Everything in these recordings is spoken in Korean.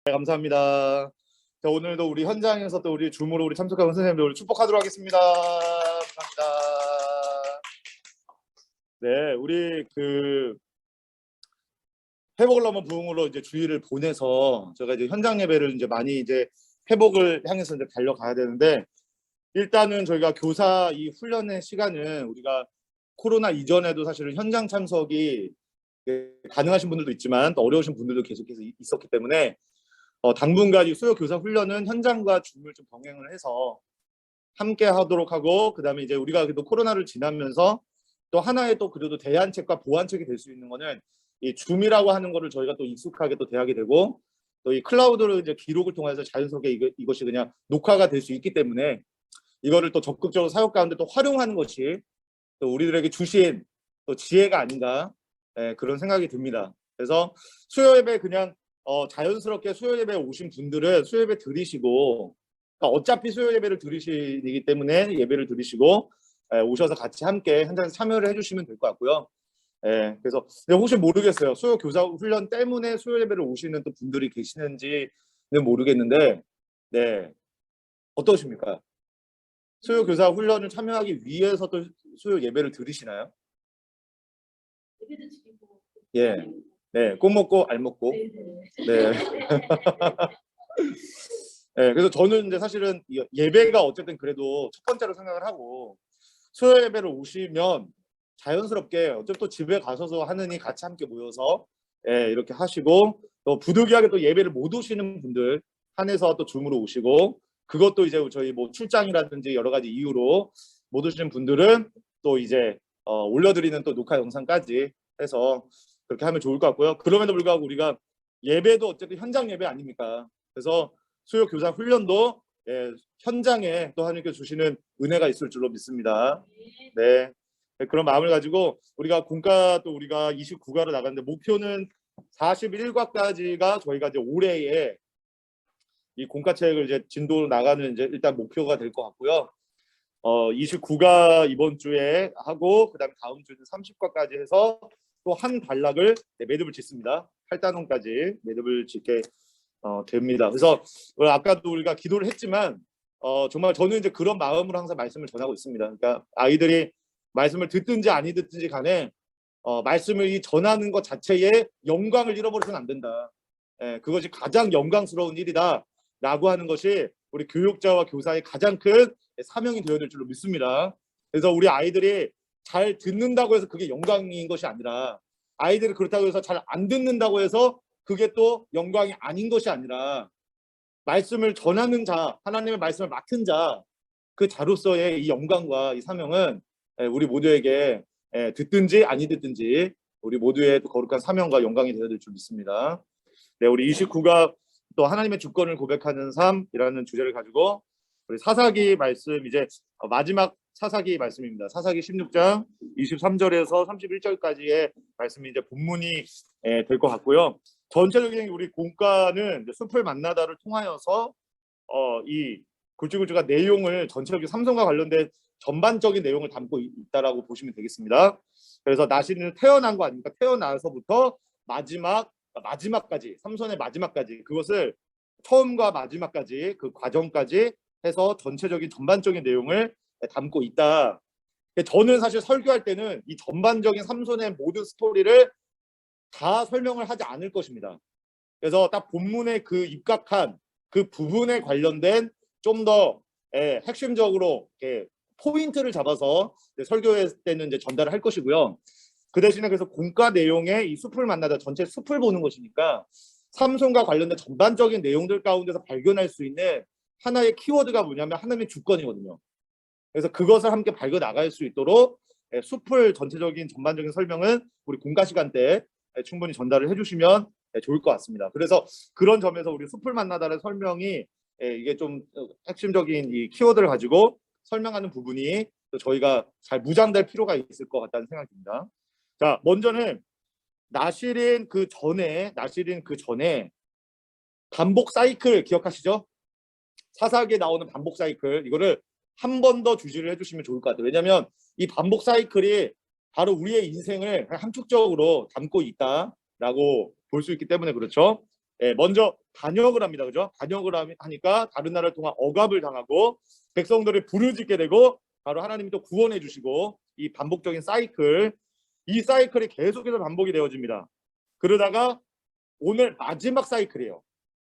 네, 감사합니다. 자, 오늘도 우리 현장에서 또 우리 줌으로 우리 참석한 선생님들 축복하도록 하겠습니다. 감사합니다. 네, 우리 회복을 넘은 부흥으로 이제 주의를 보내서 제가 이제 현장 예배를 이제 많이 이제 회복을 향해서 이제 달려가야 되는데, 일단은 저희가 교사 이 훈련의 시간은 우리가 코로나 이전에도 사실은 현장 참석이 가능하신 분들도 있지만 또 어려우신 분들도 계속해서 있었기 때문에 당분간 이 수요 교사 훈련은 현장과 줌을 좀 병행을 해서 함께 하도록 하고, 그다음에 이제 우리가 그래도 코로나를 지나면서 또 하나의 또 그래도 대안책과 보완책이 될 수 있는 거는 이 줌이라고 하는 거를 저희가 또 익숙하게 또 대하게 되고, 또 이 클라우드로 이제 기록을 통해서 자연스럽게 이것이 그냥 녹화가 될 수 있기 때문에 이거를 또 적극적으로 사역 가운데 또 활용하는 것이 또 우리들에게 주신 또 지혜가 아닌가, 그런 생각이 듭니다. 그래서 수요 예배 그냥 자연스럽게 수요 예배에 오신 분들은 수요 예배 들으시고, 그러니까 어차피 수요 예배를 들으시기 때문에 예배를 들으시고 오셔서 같이 함께 현장에서 참여를 해주시면 될 것 같고요. 그래서 혹시 모르겠어요. 수요 교사 훈련 때문에 수요 예배를 오시는 또 분들이 계시는지는 모르겠는데, 네, 어떠십니까? 수요 교사 훈련을 참여하기 위해서 또 수요 예배를 들으시나요? 예, 네, 꽃 먹고 알 먹고. 네. 네, 그래서 저는 이제 사실은 예배가 어쨌든 그래도 첫 번째로 생각을 하고, 수요 예배를 오시면 자연스럽게 어차피 또 집에 가셔서 하느니 같이 함께 모여서 이렇게 하시고, 또 부득이하게 또 예배를 못 오시는 분들 한해서 또 줌으로 오시고, 그것도 이제 저희 뭐 출장이라든지 여러 가지 이유로 못 오시는 분들은 또 이제 올려드리는 또 녹화 영상까지 해서 그렇게 하면 좋을 것 같고요. 그럼에도 불구하고 우리가 예배도 어쨌든 현장 예배 아닙니까? 그래서 수요 교사 훈련도 현장에 또 하나님께서 주시는 은혜가 있을 줄로 믿습니다. 네. 그런 마음을 가지고 우리가 공과 또 우리가 29가로 나갔는데, 목표는 41과까지가 저희가 이제 올해에 이 공과책을 이제 진도로 나가는 이제 일단 목표가 될 것 같고요. 29가 이번 주에 하고, 그다음에 다음 주는 30과까지 해서 또 한 단락을 매듭을 짓습니다. 8단원까지 매듭을 짓게 됩니다. 그래서 아까도 우리가 기도를 했지만 정말 저는 이제 그런 마음으로 항상 말씀을 전하고 있습니다. 그러니까 아이들이 말씀을 듣든지 아니 듣든지 간에 말씀을 전하는 것 자체에 영광을 잃어버려서는 안 된다. 그것이 가장 영광스러운 일이다라고 하는 것이 우리 교육자와 교사의 가장 큰 사명이 되어야 될 줄로 믿습니다. 그래서 우리 아이들이 잘 듣는다고 해서 그게 영광인 것이 아니라, 아이들이 그렇다고 해서 잘 안 듣는다고 해서 그게 또 영광이 아닌 것이 아니라, 말씀을 전하는 자, 하나님의 말씀을 맡은 자, 그 자로서의 이 영광과 이 사명은 우리 모두에게 듣든지 아니 듣든지 우리 모두의 거룩한 사명과 영광이 되어야 될 줄 믿습니다. 네, 우리 29가 또 하나님의 주권을 고백하는 삶이라는 주제를 가지고 우리 사사기 말씀, 이제 마지막 사사기 말씀입니다. 사사기 16장 23절에서 31절까지의 말씀이 이제 본문이 될 것 같고요. 전체적인 우리 공과는 숲을 만나다를 통하여서 이 굵직굵직한 내용을, 전체적인 삼손과 관련된 전반적인 내용을 담고 있다라고 보시면 되겠습니다. 그래서 나시는 태어난 거 아닙니까? 태어나서부터 마지막까지, 삼손의 마지막까지, 그것을 처음과 마지막까지 그 과정까지 해서 전체적인 전반적인 내용을 담고 있다. 저는 사실 설교할 때는 이 전반적인 삼손의 모든 스토리를 다 설명을 하지 않을 것입니다. 그래서 딱 본문에 그 입각한 그 부분에 관련된 좀 더 핵심적으로 포인트를 잡아서 설교할 때는 이제 전달을 할 것이고요. 그 대신에 그래서 공과 내용의 이 숲을 만나다, 전체 숲을 보는 것이니까 삼손과 관련된 전반적인 내용들 가운데서 발견할 수 있는 하나의 키워드가 뭐냐면 하나님의 주권이거든요. 그래서 그것을 함께 발견 나갈 수 있도록 숲을 전체적인 전반적인 설명은 우리 공과 시간 때 충분히 전달을 해주시면 좋을 것 같습니다. 그래서 그런 점에서 우리 숲을 만나다의 설명이 이게 좀 핵심적인 이 키워드를 가지고 설명하는 부분이 저희가 잘 무장될 필요가 있을 것 같다는 생각이 듭니다. 자, 먼저는 나실인 그 전에 반복 사이클 기억하시죠? 사사기에 나오는 반복 사이클, 이거를 한 번 더 주시를 해주시면 좋을 것 같아요. 왜냐하면 이 반복 사이클이 바로 우리의 인생을 함축적으로 담고 있다라고 볼 수 있기 때문에 그렇죠. 먼저 반역을 합니다. 그죠? 반역을 하니까 다른 나라를 통한 억압을 당하고 백성들이 부르짖게 되고 바로 하나님이 또 구원해 주시고 이 반복적인 사이클, 이 사이클이 계속해서 반복이 되어집니다. 그러다가 오늘 마지막 사이클이에요.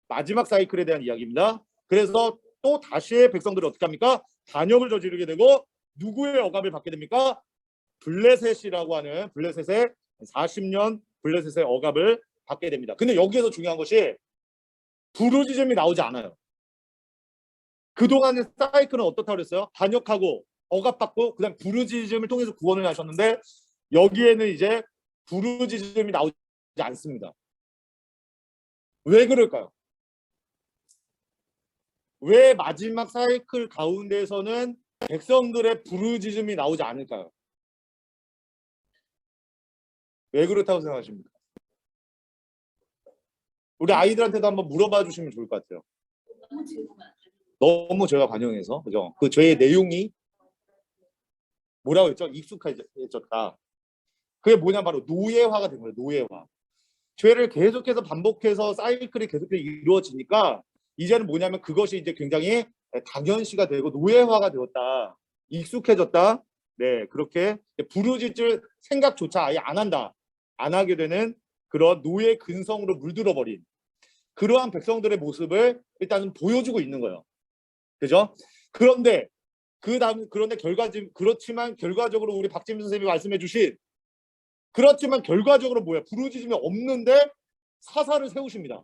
마지막 사이클에 대한 이야기입니다. 그래서 또 다시 백성들이 어떻게 합니까? 반역을 저지르게 되고 누구의 억압을 받게 됩니까? 블레셋이라고 하는 블레셋의 40년 블레셋의 억압을 받게 됩니다. 근데 여기에서 중요한 것이 부르짖음이 나오지 않아요. 그동안의 사이클은 어떻다고 그랬어요? 반역하고 억압받고 그다음 부르짖음을 통해서 구원을 하셨는데 여기에는 이제 부르짖음이 나오지 않습니다. 왜 그럴까요? 왜 마지막 사이클 가운데에서는 백성들의 부르짖음이 나오지 않을까요? 왜 그렇다고 생각하십니까? 우리 아이들한테도 한번 물어봐 주시면 좋을 것 같아요. 너무 죄가 관영해서, 그죠? 그 죄의 내용이 뭐라고 했죠? 익숙해졌다. 그게 뭐냐, 바로 노예화가 된 거예요. 노예화. 죄를 계속해서 반복해서 사이클이 계속해서 이루어지니까 이제는 뭐냐면 그것이 이제 굉장히 당연시가 되고 노예화가 되었다. 익숙해졌다. 네, 그렇게 부르짖을 생각조차 아예 안 한다. 안 하게 되는 그런 노예 근성으로 물들어 버린 그러한 백성들의 모습을 일단은 보여주고 있는 거예요. 그죠? 그런데 그렇지만 결과적으로 우리 박진민 선생님이 말씀해 주신 그렇지만 결과적으로 뭐야? 부르짖음이 없는데 사사를 세우십니다.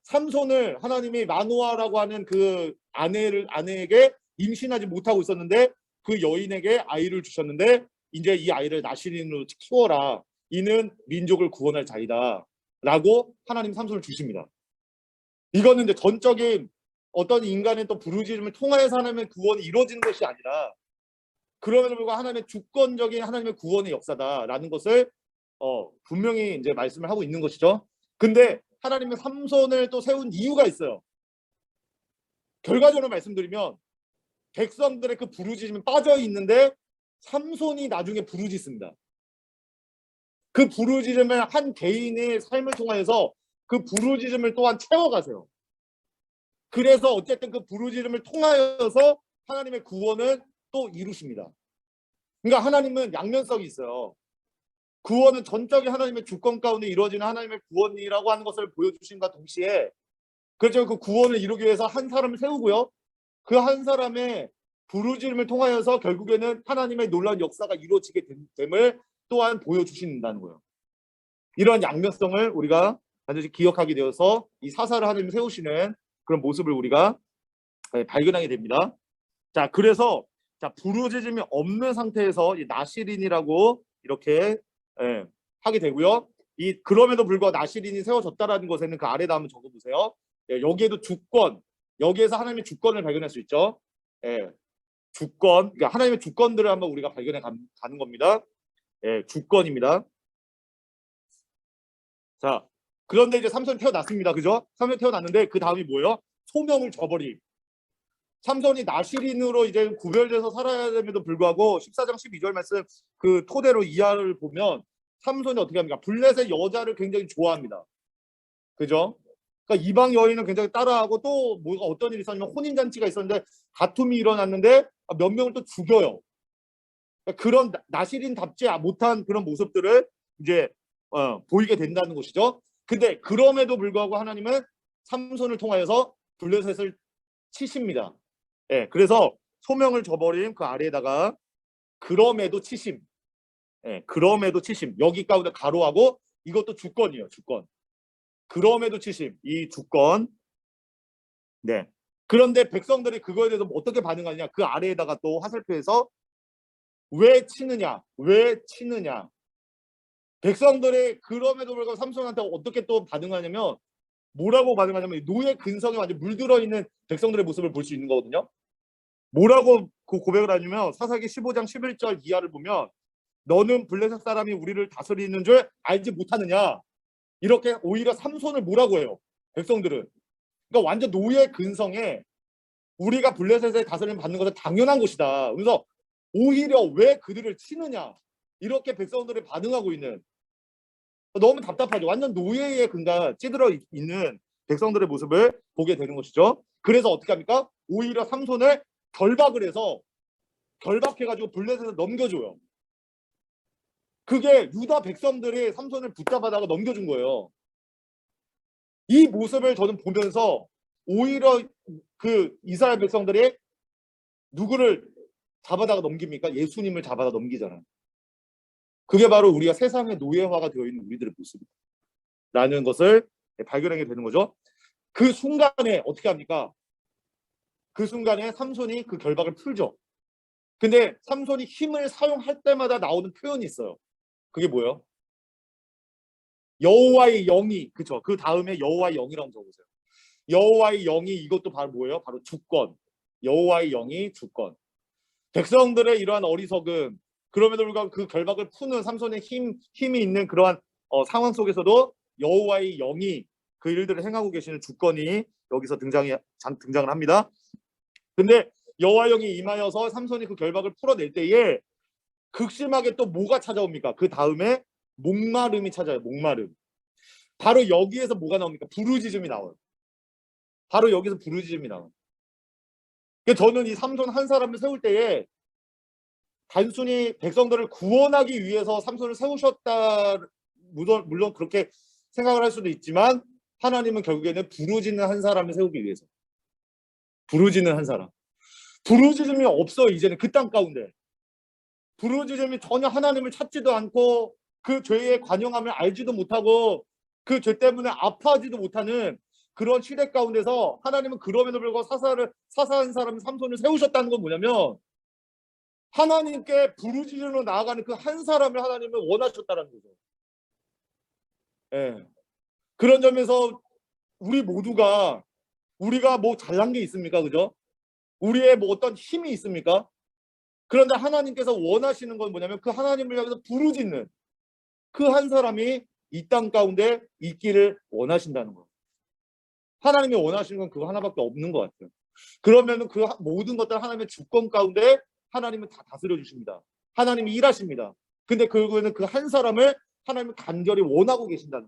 삼손을 하나님이 마노아라고 하는 그 아내에게 임신하지 못하고 있었는데 그 여인에게 아이를 주셨는데 이제 이 아이를 나시린으로 키워라. 이는 민족을 구원할 자이다. 라고 하나님 삼손을 주십니다. 이거는 이제 전적인 어떤 인간의 또 부르짖음을 통하여서 하나님의 구원이 이루어지는 것이 아니라 그럼에도 불구하고 하나님의 주권적인 하나님의 구원의 역사다라는 것을 분명히 이제 말씀을 하고 있는 것이죠. 근데 하나님의 삼손을 또 세운 이유가 있어요. 결과적으로 말씀드리면 백성들의 그 부르짖음이 빠져 있는데 삼손이 나중에 부르짖습니다. 그 부르짖음을 한 개인의 삶을 통하여서 그 부르짖음을 또한 채워가세요. 그래서 어쨌든 그 부르짖음을 통하여서 하나님의 구원을 또 이루십니다. 그러니까 하나님은 양면성이 있어요. 구원은 전적인 하나님의 주권 가운데 이루어지는 하나님의 구원이라고 하는 것을 보여주신과 동시에 그렇죠. 그 구원을 이루기 위해서 한 사람을 세우고요. 그 한 사람의 부르짖음을 통하여서 결국에는 하나님의 놀라운 역사가 이루어지게 됨을 또한 보여주신다는 거예요. 이런 양면성을 우리가 반드시 기억하게 되어서 이 사사를 하나님 세우시는 그런 모습을 우리가 발견하게 됩니다. 자, 그래서 부르짖음이 없는 상태에서 이 나시린이라고 이렇게 하게 되고요. 그럼에도 불구하고 나시린이 세워졌다라는 것에는 그 아래다 한번 적어보세요. 여기에도 주권, 여기에서 하나님의 주권을 발견할 수 있죠. 주권, 그러니까 하나님의 주권들을 한번 우리가 발견해 가는 겁니다. 주권입니다. 자, 그런데 이제 삼손이 태어났습니다. 그죠? 삼손이 태어났는데 그 다음이 뭐예요? 소명을 저버림. 삼손이 나시린으로 이제 구별돼서 살아야 됨에도 불구하고 14장 12절 말씀 그 토대로 이하를 보면 삼손이 어떻게 합니까? 블레셋 여자를 굉장히 좋아합니다. 그죠? 그러니까 이방 여인은 굉장히 따라하고 또 뭐가 어떤 일이 있었냐면 혼인잔치가 있었는데 다툼이 일어났는데 몇 명을 또 죽여요. 그러니까 그런 나시린답지 못한 그런 모습들을 이제 보이게 된다는 것이죠. 근데 그럼에도 불구하고 하나님은 삼손을 통하여서 블레셋을 치십니다. 그래서 소명을 저버린 그 아래에다가 그럼에도 치심. 그럼에도 치심. 여기 가운데 가로하고 이것도 주권이에요. 주권. 그럼에도 치심. 이 주권. 네. 그런데 백성들이 그거에 대해서 어떻게 반응하느냐. 그 아래에다가 또 화살표에서 왜 치느냐. 왜 치느냐. 백성들이 그럼에도 불구하고 삼손한테 어떻게 또 반응하냐면 뭐라고 반응하냐면 노예 근성에 완전 물들어 있는 백성들의 모습을 볼 수 있는 거거든요. 뭐라고 그 고백을 하냐면 사사기 15장 11절 이하를 보면 너는 블레셋 사람이 우리를 다스리는 줄 알지 못하느냐. 이렇게 오히려 삼손을 뭐라고 해요. 백성들은. 그러니까 완전 노예 근성에 우리가 블레셋의 다스림을 받는 것은 당연한 것이다. 그래서 오히려 왜 그들을 치느냐. 이렇게 백성들이 반응하고 있는. 너무 답답하죠. 완전 노예의 근간 찌들어 있는 백성들의 모습을 보게 되는 것이죠. 그래서 어떻게 합니까? 오히려 삼손을 결박을 해서 결박해가지고 블레셋에 넘겨줘요. 그게 유다 백성들이 삼손을 붙잡아다가 넘겨준 거예요. 이 모습을 저는 보면서 오히려 그 이스라엘 백성들이 누구를 잡아다가 넘깁니까? 예수님을 잡아다 넘기잖아요. 그게 바로 우리가 세상의 노예화가 되어 있는 우리들의 모습이라는 것을 발견하게 되는 거죠. 그 순간에 어떻게 합니까? 그 순간에 삼손이 그 결박을 풀죠. 근데 삼손이 힘을 사용할 때마다 나오는 표현이 있어요. 그게 뭐예요? 여호와의 영이, 그쵸? 그 다음에 여호와의 영이라고 적으세요. 여호와의 영이, 이것도 바로 뭐예요? 바로 주권. 여호와의 영이 주권. 백성들의 이러한 어리석음, 그럼에도 불구하고 그 결박을 푸는 삼손의 힘이 있는 그러한 상황 속에서도 여호와의 영이 그 일들을 행하고 계시는 주권이 여기서 등장을 합니다. 근데 여호와의 영이 임하여서 삼손이 그 결박을 풀어낼 때에 극심하게 또 뭐가 찾아옵니까? 그 다음에 목마름이 찾아요. 목마름. 바로 여기에서 뭐가 나옵니까? 부르짖음이 나와요. 바로 여기서 부르짖음이 나와요. 저는 이 삼손 한 사람을 세울 때에 단순히 백성들을 구원하기 위해서 삼손을 세우셨다, 물론 그렇게 생각을 할 수도 있지만 하나님은 결국에는 부르짖는 한 사람을 세우기 위해서, 부르짖는 한 사람, 부르짖음이 없어. 이제는 그 땅 가운데 부르짖음이 전혀 하나님을 찾지도 않고 그 죄의 관용함을 알지도 못하고 그 죄 때문에 아파하지도 못하는 그런 시대 가운데서 하나님은 그럼에도 불구하고 사사한 사람 삼손을 세우셨다는 건 뭐냐면 하나님께 부르짖음으로 나아가는 그 한 사람을 하나님은 원하셨다는 거죠. 예. 그런 점에서 우리가 뭐 잘난 게 있습니까? 그죠? 우리의 뭐 어떤 힘이 있습니까? 그런데 하나님께서 원하시는 건 뭐냐면 그 하나님을 향해서 부르짖는 그 한 사람이 이 땅 가운데 있기를 원하신다는 거예요. 하나님이 원하시는 건 그거 하나밖에 없는 것 같아요. 그러면 그 모든 것들 하나님의 주권 가운데 하나님은 다 다스려 주십니다. 하나님이 일하십니다. 근데 그거는 그 한 사람을 하나님은 간절히 원하고 계신다는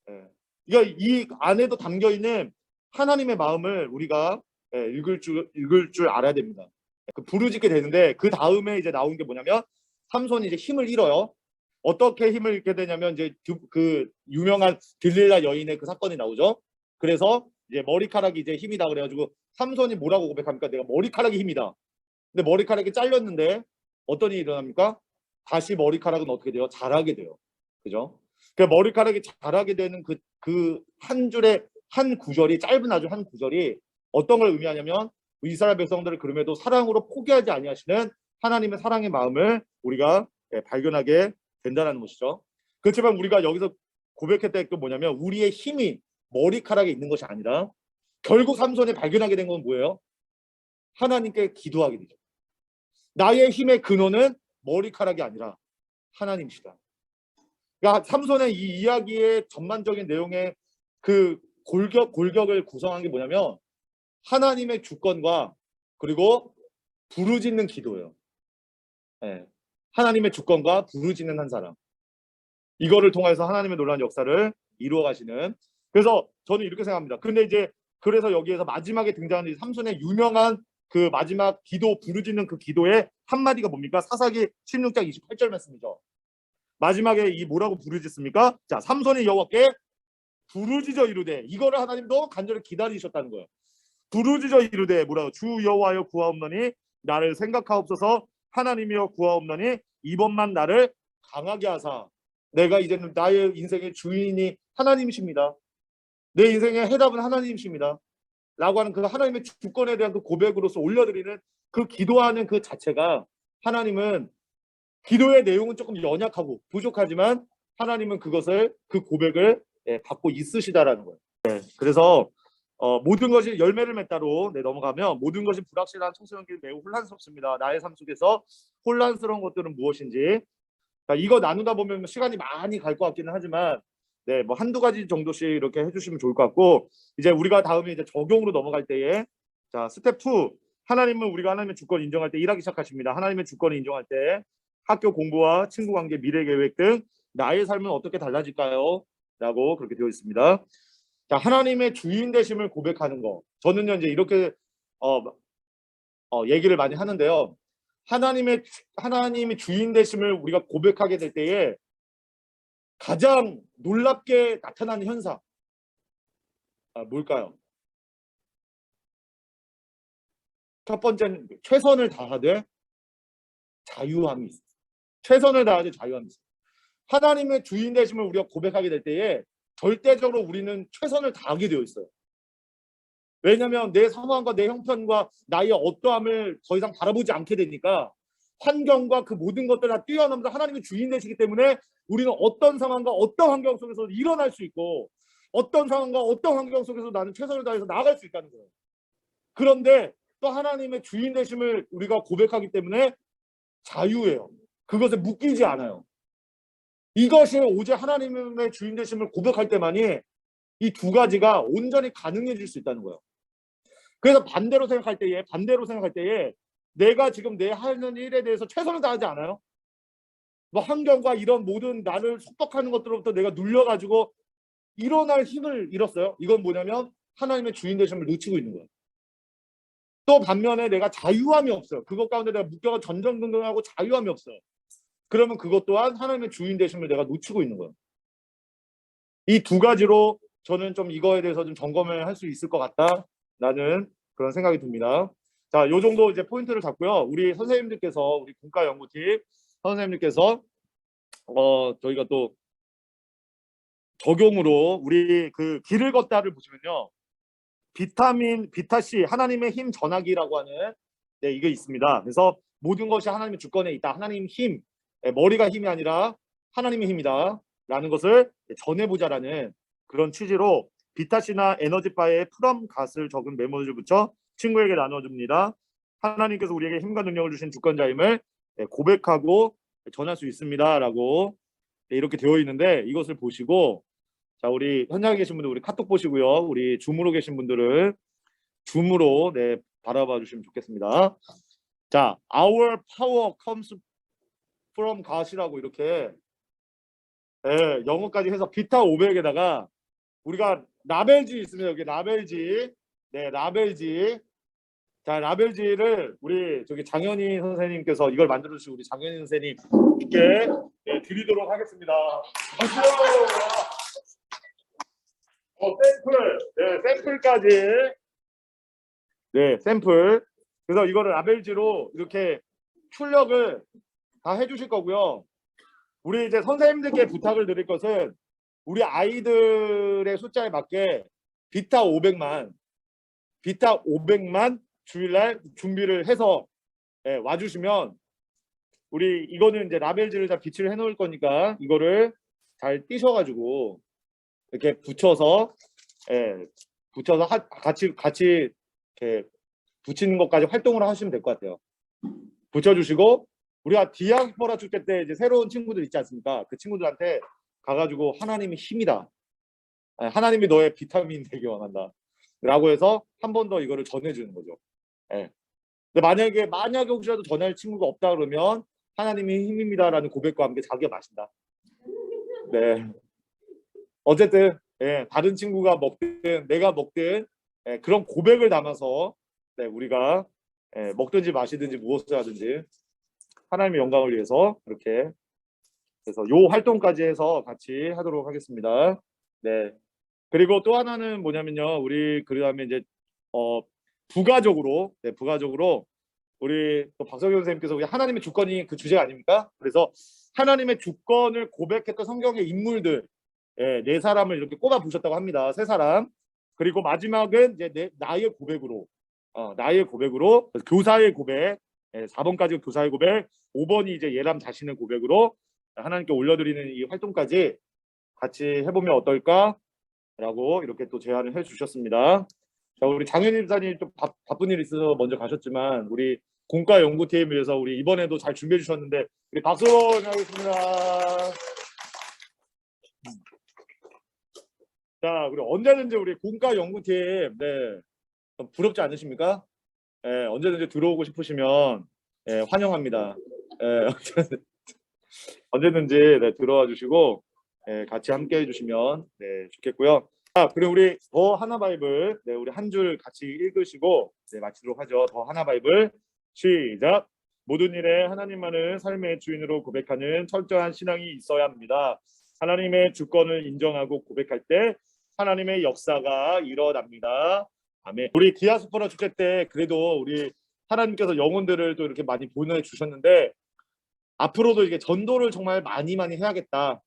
거예요. 예. 그러니까 이 안에도 담겨 있는 하나님의 마음을 우리가 읽을 줄 알아야 됩니다. 그 부르짖게 되는데 그 다음에 이제 나온 게 뭐냐면 삼손이 이제 힘을 잃어요. 어떻게 힘을 잃게 되냐면 이제 그 유명한 들릴라 여인의 그 사건이 나오죠. 그래서 이제 머리카락이 이제 힘이다 그래가지고 삼손이 뭐라고 고백합니까? 내가 머리카락이 힘이다. 근데 머리카락이 잘렸는데 어떤 일이 일어납니까? 다시 머리카락은 어떻게 돼요? 자라게 돼요. 그죠? 그 머리카락이 자라게 되는 그 한 줄의 한 구절이, 짧은 아주 한 구절이 어떤 걸 의미하냐면 이스라엘 백성들을 그럼에도 사랑으로 포기하지 아니하시는 하나님의 사랑의 마음을 우리가 발견하게 된다는 것이죠. 그렇지만 우리가 여기서 고백했던 게 뭐냐면 우리의 힘이 머리카락에 있는 것이 아니라 결국 삼손이 발견하게 된 건 뭐예요? 하나님께 기도하게 되죠. 나의 힘의 근원은 머리카락이 아니라 하나님이시다. 그러니까 삼손의 이 이야기의 전반적인 내용의 그 골격을 구성한 게 뭐냐면 하나님의 주권과 그리고 부르짖는 기도예요. 네. 하나님의 주권과 부르짖는 한 사람. 이거를 통해서 하나님의 놀라운 역사를 이루어 가시는. 그래서 저는 이렇게 생각합니다. 근데 이제 그래서 여기에서 마지막에 등장하는 삼손의 유명한 그 마지막 기도, 부르짖는 그 기도의 한마디가 뭡니까? 사사기 16장 28절 말씀이죠. 마지막에 이 뭐라고 부르짖습니까? 자, 삼손이 여호와께 부르짖어 이르되, 이거를 하나님 너무 간절히 기다리셨다는 거예요. 부르짖어 이르되 뭐라고? 주 여호와여 구하옵나니 나를 생각하옵소서. 하나님이여 구하옵나니 이번만 나를 강하게 하사. 내가 이제는 나의 인생의 주인이 하나님이십니다. 내 인생의 해답은 하나님이십니다. 라고 하는 그 하나님의 주권에 대한 그 고백으로서 올려드리는 그 기도하는 그 자체가, 하나님은 기도의 내용은 조금 연약하고 부족하지만 하나님은 그것을, 그 고백을 받고 있으시다라는 거예요. 그래서 모든 것이 열매를 맺다로 넘어가면 모든 것이 불확실한 청소년길 매우 혼란스럽습니다. 나의 삶 속에서 혼란스러운 것들은 무엇인지, 이거 나누다 보면 시간이 많이 갈 것 같기는 하지만 뭐 한두 가지 정도씩 이렇게 해주시면 좋을 것 같고, 이제 우리가 다음에 이제 적용으로 넘어갈 때에, 자, 스텝 2, 하나님은 우리가 하나님의 주권 인정할 때 일하기 시작하십니다. 하나님의 주권을 인정할 때 학교 공부와 친구 관계, 미래 계획 등 나의 삶은 어떻게 달라질까요? 라고 그렇게 되어 있습니다. 자, 하나님의 주인 되심을 고백하는 거. 저는요 이제 이렇게 어, 얘기를 많이 하는데요. 하나님이 주인 되심을 우리가 고백하게 될 때에 가장 놀랍게 나타나는 현상 뭘까요? 첫 번째는 최선을 다하되 자유함이 있어요. 최선을 다하되 자유함이 있어요. 하나님의 주인 되심을 우리가 고백하게 될 때에 절대적으로 우리는 최선을 다하게 되어 있어요. 왜냐하면 내 상황과 내 형편과 나의 어떠함을 더 이상 바라보지 않게 되니까 환경과 그 모든 것들 다 뛰어넘어서 하나님의 주인 되시기 때문에 우리는 어떤 상황과 어떤 환경 속에서 일어날 수 있고 어떤 상황과 어떤 환경 속에서 나는 최선을 다해서 나아갈 수 있다는 거예요. 그런데 또 하나님의 주인 되심을 우리가 고백하기 때문에 자유예요. 그것에 묶이지 않아요. 이것이 오직 하나님의 주인 되심을 고백할 때만이 이 두 가지가 온전히 가능해질 수 있다는 거예요. 그래서 반대로 생각할 때에 내가 지금 내 하는 일에 대해서 최선을 다하지 않아요? 뭐 환경과 이런 모든 나를 속박하는 것들로부터 내가 눌려가지고 일어날 힘을 잃었어요. 이건 뭐냐면 하나님의 주인 되심을 놓치고 있는 거예요. 또 반면에 내가 자유함이 없어요. 그것 가운데 내가 묶여가 전전긍긍하고 자유함이 없어요. 그러면 그것 또한 하나님의 주인 되심을 내가 놓치고 있는 거예요. 이 두 가지로 저는 좀 이거에 대해서 좀 점검을 할 수 있을 것 같다라는 그런 생각이 듭니다. 자, 요 정도 이제 포인트를 잡고요. 우리 선생님들께서 우리 공과 연구팀 선생님들께서 저희가 또 적용으로 우리 그 길을 걷다를 보시면요. 비타 C 하나님의 힘 전하기라고 하는 이게 있습니다. 그래서 모든 것이 하나님의 주권에 있다. 하나님 힘, 머리가 힘이 아니라 하나님의 힘이다. 라는 것을 전해보자라는 그런 취지로 비타시나 에너지바에 프롬 갓을 적은 메모지를 붙여 친구에게 나눠줍니다. 하나님께서 우리에게 힘과 능력을 주신 주권자임을 고백하고 전할 수 있습니다. 라고 이렇게 되어 있는데 이것을 보시고 자, 우리 현장에 계신 분들 우리 카톡 보시고요. 우리 줌으로 계신 분들은 줌으로 바라봐 주시면 좋겠습니다. 자, our power comes from God이라고 이렇게 영어까지 해서 비타 500에다가 우리가 라벨지 있습니다. 여기 라벨지. 네, 라벨지. 자, 라벨지를 우리 저기 장현희 선생님께서 이걸 만들어 주시고 우리 장현희 선생님께 드리도록 하겠습니다. 박수! 샘플. 네, 샘플까지. 네, 샘플. 그래서 이거를 라벨지로 이렇게 출력을 다 해주실 거고요. 우리 이제 선생님들께 부탁을 드릴 것은 우리 아이들의 숫자에 맞게 비타 500만 주일날 준비를 해서 와주시면 우리 이거는 이제 라벨지를 다 비치를 해놓을 거니까 이거를 잘 띄셔가지고 이렇게 붙여서 같이 이렇게 붙이는 것까지 활동을 하시면 될 것 같아요. 붙여주시고 우리가 디아스포라 축제 때 이제 새로운 친구들 있지 않습니까? 그 친구들한테 가가지고 하나님이 힘이다. 하나님이 너의 비타민 되기 원한다. 라고 해서 한 번 더 이거를 전해주는 거죠. 예. 근데 만약에 혹시라도 전할 친구가 없다 그러면 하나님이 힘입니다라는 고백과 함께 자기가 마신다. 네. 어쨌든 다른 친구가 먹든 내가 먹든 그런 고백을 담아서 우리가 먹든지 마시든지 무엇을 하든지 하나님의 영광을 위해서 그렇게 그래서 요 활동까지 해서 같이 하도록 하겠습니다. 네. 그리고 또 하나는 뭐냐면요. 우리 그다음에 이제 부가적으로 우리 또 박성현 선생님께서 우리 하나님의 주권이 그 주제가 아닙니까? 그래서 하나님의 주권을 고백했던 성경의 인물들 네 사람을 이렇게 꼽아 부셨다고 합니다. 세 사람. 그리고 마지막은 이제 나의 고백으로 교사의 고백 4번까지 교사의 고백 5번이 이제 예람 자신의 고백으로 하나님께 올려드리는 이 활동까지 같이 해보면 어떨까라고 이렇게 또 제안을 해주셨습니다. 자, 우리 장현희 집사님 좀 바쁜 일 있어서 먼저 가셨지만 우리 공과 연구팀 위해서 우리 이번에도 잘 준비해 주셨는데 우리 박수 하겠습니다. 자, 우리 언제든지 우리 공과 연구팀 부럽지 않으십니까? 언제든지 들어오고 싶으시면 환영합니다. 언제든지 네, 들어와 주시고 네, 같이 함께 해주시면 네, 좋겠고요. 그리고 우리 더 하나 바이블 네, 우리 한 줄 같이 읽으시고 네, 마치도록 하죠. 더 하나 바이블 시작. 모든 일에 하나님만을 삶의 주인으로 고백하는 철저한 신앙이 있어야 합니다. 하나님의 주권을 인정하고 고백할 때 하나님의 역사가 일어납니다. 아멘. 우리 디아스포라 축제 때 그래도 우리 하나님께서 영혼들을 또 이렇게 많이 보내주셨는데 앞으로도 이게 전도를 정말 많이 해야겠다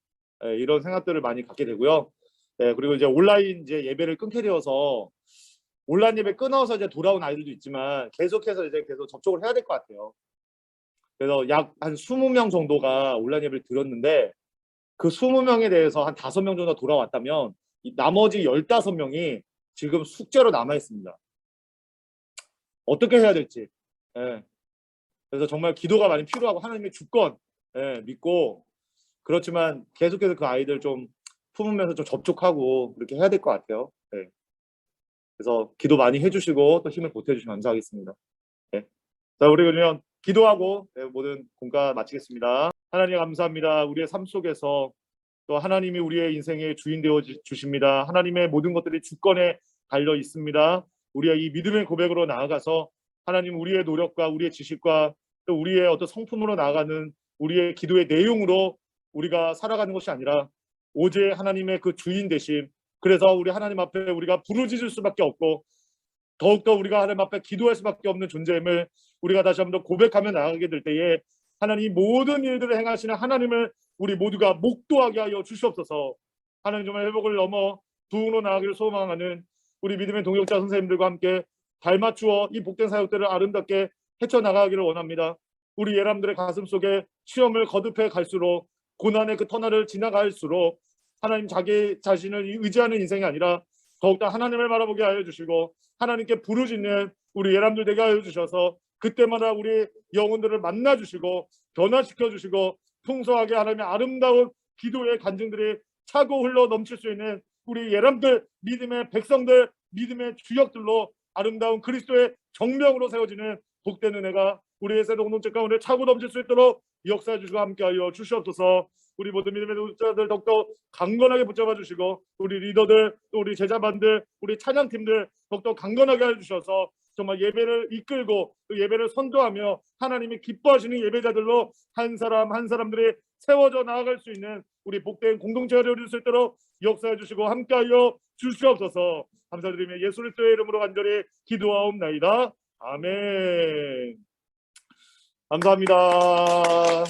이런 생각들을 많이 갖게 되고요. 그리고 이제 온라인 이제 예배를 끊게 되어서 온라인 예배 끊어서 이제 돌아온 아이들도 있지만 계속해서 이제 계속 접촉을 해야 될 것 같아요. 그래서 약 한 20명 정도가 온라인 예배를 들었는데 그 20명에 대해서 한 5명 정도 돌아왔다면 이 나머지 15명이 지금 숙제로 남아 있습니다. 어떻게 해야 될지. 그래서 정말 기도가 많이 필요하고 하나님의 주권 믿고 그렇지만 계속해서 그 아이들 좀 품으면서 좀 접촉하고 그렇게 해야 될 것 같아요. 그래서 기도 많이 해주시고 또 힘을 보태주시면 감사하겠습니다. 자, 우리 그러면 기도하고 모든 공과 마치겠습니다. 하나님 감사합니다. 우리의 삶 속에서 또 하나님이 우리의 인생의 주인 되어 주십니다. 하나님의 모든 것들이 주권에 달려 있습니다. 우리의 이 믿음의 고백으로 나아가서 하나님 우리의 노력과 우리의 지식과 또 우리의 어떤 성품으로 나아가는 우리의 기도의 내용으로 우리가 살아가는 것이 아니라 오직 하나님의 그 주인 되심. 그래서 우리 하나님 앞에 우리가 부르짖을 수밖에 없고 더욱더 우리가 하나님 앞에 기도할 수밖에 없는 존재임을 우리가 다시 한번 더 고백하며 나아가게 될 때에 하나님 모든 일들을 행하시는 하나님을 우리 모두가 목도하게 하여 주시옵소서. 하나님 정말 회복을 넘어 부흥으로 나아가기를 소망하는 우리 믿음의 동역자 선생님들과 함께 닮아주어 이 복된 사역들을 아름답게 헤쳐나가기를 원합니다. 우리 예람들의 가슴 속에 시험을 거듭해 갈수록 고난의 그 터널을 지나갈수록 하나님 자기 자신을 의지하는 인생이 아니라 더욱더 하나님을 바라보게 하여 주시고 하나님께 부르짖는 우리 예람들 되게 하여 주셔서 그때마다 우리 영혼들을 만나 주시고 변화시켜 주시고 풍성하게 하나님의 아름다운 기도의 간증들이 차고 흘러 넘칠 수 있는 우리 예람들 믿음의 백성들 믿음의 주역들로 아름다운 그리스도의 정명으로 세워지는 복된 은혜가 우리의 세대 공동체 가운데 차고 넘칠 수 있도록 역사해 주시고 함께하여 주시옵소서. 우리 모든 믿음의 동역자들 더욱더 강건하게 붙잡아 주시고 우리 리더들 또 우리 제자반들 우리 찬양팀들 더욱더 강건하게 해주셔서 정말 예배를 이끌고 그 예배를 선도하며 하나님이 기뻐하시는 예배자들로 한 사람 한 사람들이 세워져 나아갈 수 있는 우리 복된 공동체가 되어줄 수 있도록 역사해 주시고 함께하여 주시옵소서. 감사드리며 예수 그리스도의 이름으로 간절히 기도하옵나이다. 아멘. 감사합니다.